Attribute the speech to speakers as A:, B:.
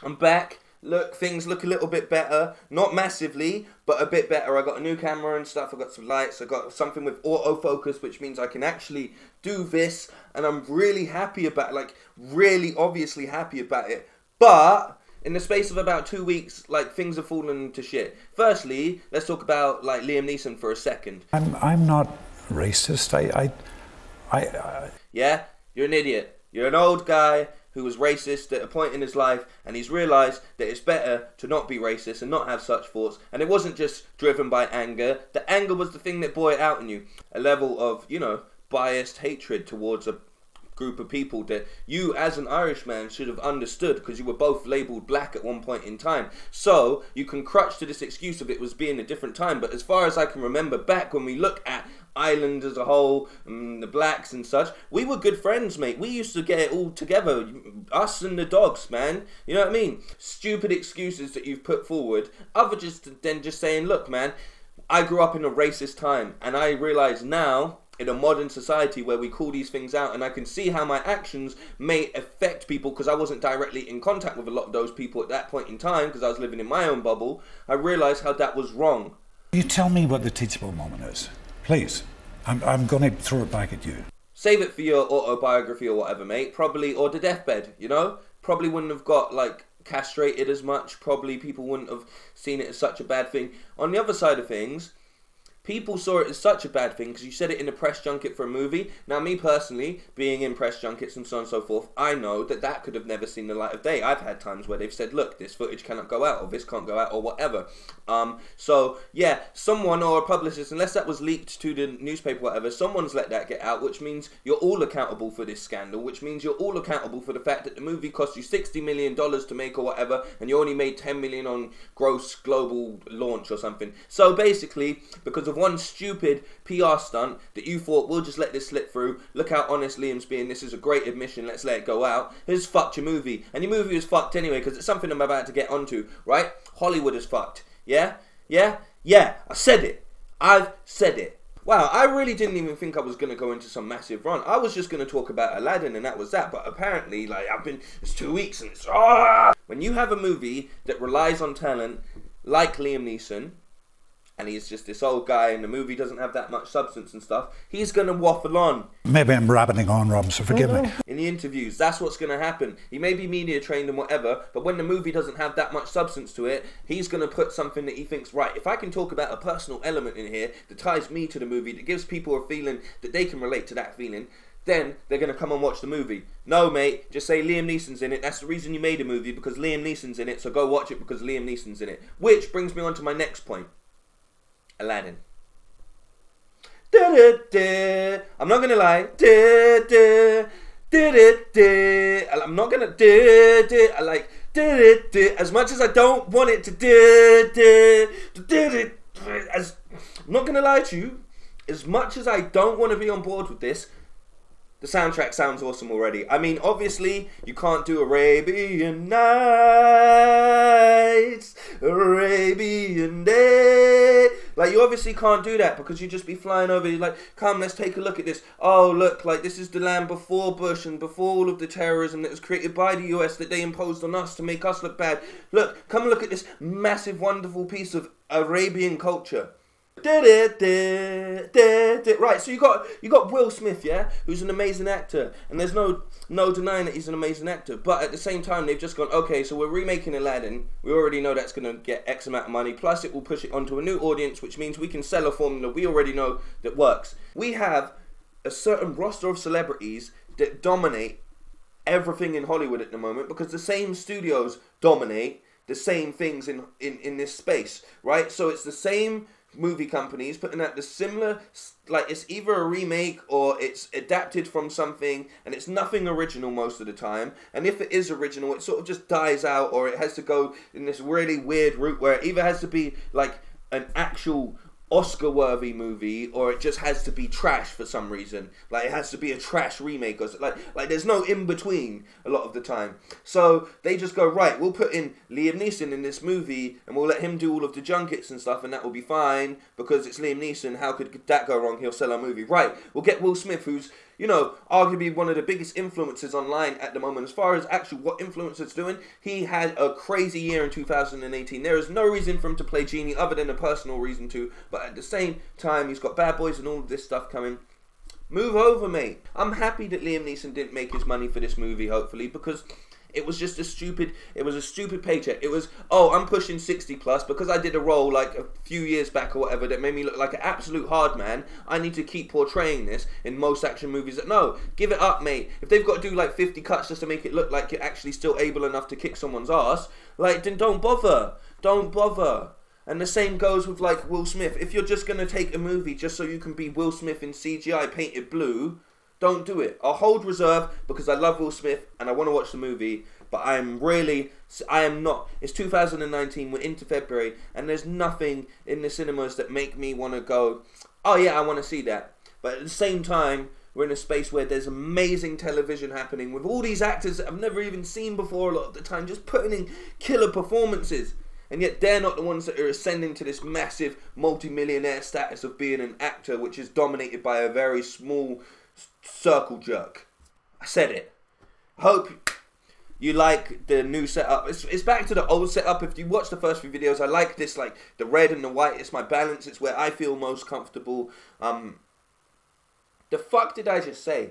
A: I'm back. Look, things look a little bit better. Not massively, but a bit better. I got a new camera and stuff. I got some lights. I got something with autofocus, which means I can actually do this. And I'm really happy about it. Like, really obviously happy about it. But in the space of about 2 weeks, like, things have fallen to shit. Firstly, let's talk about, like, Liam Neeson for a second.
B: I'm not racist.
A: Yeah? You're an idiot. You're an old guy who was racist at a point in his life, and he's realised that it's better to not be racist and not have such thoughts. And it wasn't just driven by anger. The anger was the thing that brought it out in you. A level of, you know, biased hatred towards a group of people that you as an Irishman should have understood, because you were both labelled black at one point in time. So you can crutch to this excuse of it was being a different time, but as far as I can remember back when we look at Ireland as a whole, the blacks and such, we were good friends, mate. We used to get it all together, us and the dogs, man. You know what I mean? Stupid excuses that you've put forward, other than just saying, look, man, I grew up in a racist time, and I realise now in a modern society where we call these things out, and I can see how my actions may affect people because I wasn't directly in contact with a lot of those people at that point in time because I was living in my own bubble. I realised how that was wrong.
B: You tell me what the teachable moment is, please. I'm going to throw it back at you.
A: Save it for your autobiography or whatever, mate. Probably, or the deathbed, you know? Probably wouldn't have got, like, castrated as much. Probably people wouldn't have seen it as such a bad thing. On the other side of things, people saw it as such a bad thing because you said it in a press junket for a movie. Now, me personally, being in press junkets and so on and so forth, I know that that could have never seen the light of day. I've had times where they've said, look, this footage cannot go out, or this can't go out, or whatever. So, yeah, someone or a publicist, unless that was leaked to the newspaper or whatever, someone's let that get out, which means you're all accountable for this scandal, which means you're all accountable for the fact that the movie cost you $60 million to make or whatever, and you only made $10 million on gross global launch or something. So, basically, because of one stupid PR stunt that you thought, we'll just let this slip through, look how honest Liam's being, this is a great admission, let's let it go out, has fucked your movie. And your movie was fucked anyway, because it's something I'm about to get onto, right? Hollywood is fucked. Yeah? Yeah? Yeah, I said it. I've said it. Wow, I really didn't even think I was going to go into some massive run. I was just going to talk about Aladdin and that was that. But apparently, like, it's 2 weeks and it's... When you have a movie that relies on talent like Liam Neeson, and he's just this old guy and the movie doesn't have that much substance and stuff, he's going to waffle on.
B: Maybe I'm rabbiting on, Rob, so forgive me.
A: In the interviews, that's what's going to happen. He may be media trained and whatever, but when the movie doesn't have that much substance to it, he's going to put something that he thinks, right, if I can talk about a personal element in here that ties me to the movie, that gives people a feeling that they can relate to that feeling, then they're going to come and watch the movie. No, mate, just say Liam Neeson's in it. That's the reason you made a movie, because Liam Neeson's in it, so go watch it because Liam Neeson's in it. Which brings me on to my next point. Aladdin. I'm not gonna lie. I'm not gonna I like as much as I don't want it to as I'm not gonna lie to you, as much as I don't want to be on board with this, the soundtrack sounds awesome already. I mean, obviously, you can't do Arabian Nights, Arabian Day. Like, you obviously can't do that because you'd just be flying over. You're like, come, let's take a look at this. Oh, look, like, this is the land before Bush and before all of the terrorism that was created by the US that they imposed on us to make us look bad. Look, come look at this massive, wonderful piece of Arabian culture. Right, so you got Will Smith, yeah, who's an amazing actor, and there's no denying that he's an amazing actor. But at the same time, they've just gone, okay, so we're remaking Aladdin. We already know that's going to get X amount of money. Plus, it will push it onto a new audience, which means we can sell a formula we already know that works. We have a certain roster of celebrities that dominate everything in Hollywood at the moment because the same studios dominate the same things in this space, right? So it's the same movie companies putting out the similar, like, it's either a remake or it's adapted from something, and it's nothing original most of the time. And if it is original, it sort of just dies out, or it has to go in this really weird route where it either has to be like an actual Oscar-worthy movie, or it just has to be trash for some reason. Like, it has to be a trash remake, or like there's no in-between a lot of the time. So they just go, right, we'll put in Liam Neeson in this movie, and we'll let him do all of the junkets and stuff, and that will be fine, because it's Liam Neeson. How could that go wrong? He'll sell our movie. Right, we'll get Will Smith, who's, you know, arguably one of the biggest influencers online at the moment. As far as actually what influencers doing, he had a crazy year in 2018. There is no reason for him to play Genie other than a personal reason to, but at the same time, he's got Bad Boys and all of this stuff coming. Move over, mate. I'm happy that Liam Neeson didn't make his money for this movie, hopefully, because it was just a stupid paycheck. It was, oh, I'm pushing 60 plus because I did a role like a few years back or whatever that made me look like an absolute hard man. I need to keep portraying this in most action movies. No, give it up, mate. If they've got to do like 50 cuts just to make it look like you're actually still able enough to kick someone's ass, like, then don't bother. Don't bother. And the same goes with like Will Smith. If you're just going to take a movie just so you can be Will Smith in CGI painted blue, don't do it. I'll hold reserve because I love Will Smith and I want to watch the movie. But I am not. It's 2019, we're into February, and there's nothing in the cinemas that make me want to go, oh yeah, I want to see that. But at the same time, we're in a space where there's amazing television happening with all these actors that I've never even seen before a lot of the time, just putting in killer performances. And yet they're not the ones that are ascending to this massive multi-millionaire status of being an actor, which is dominated by a very small circle jerk. I said it. Hope you like the new setup. It's back to the old setup. If you watch the first few videos, I like this, like the red and the white. It's my balance. It's where I feel most comfortable. The fuck did I just say?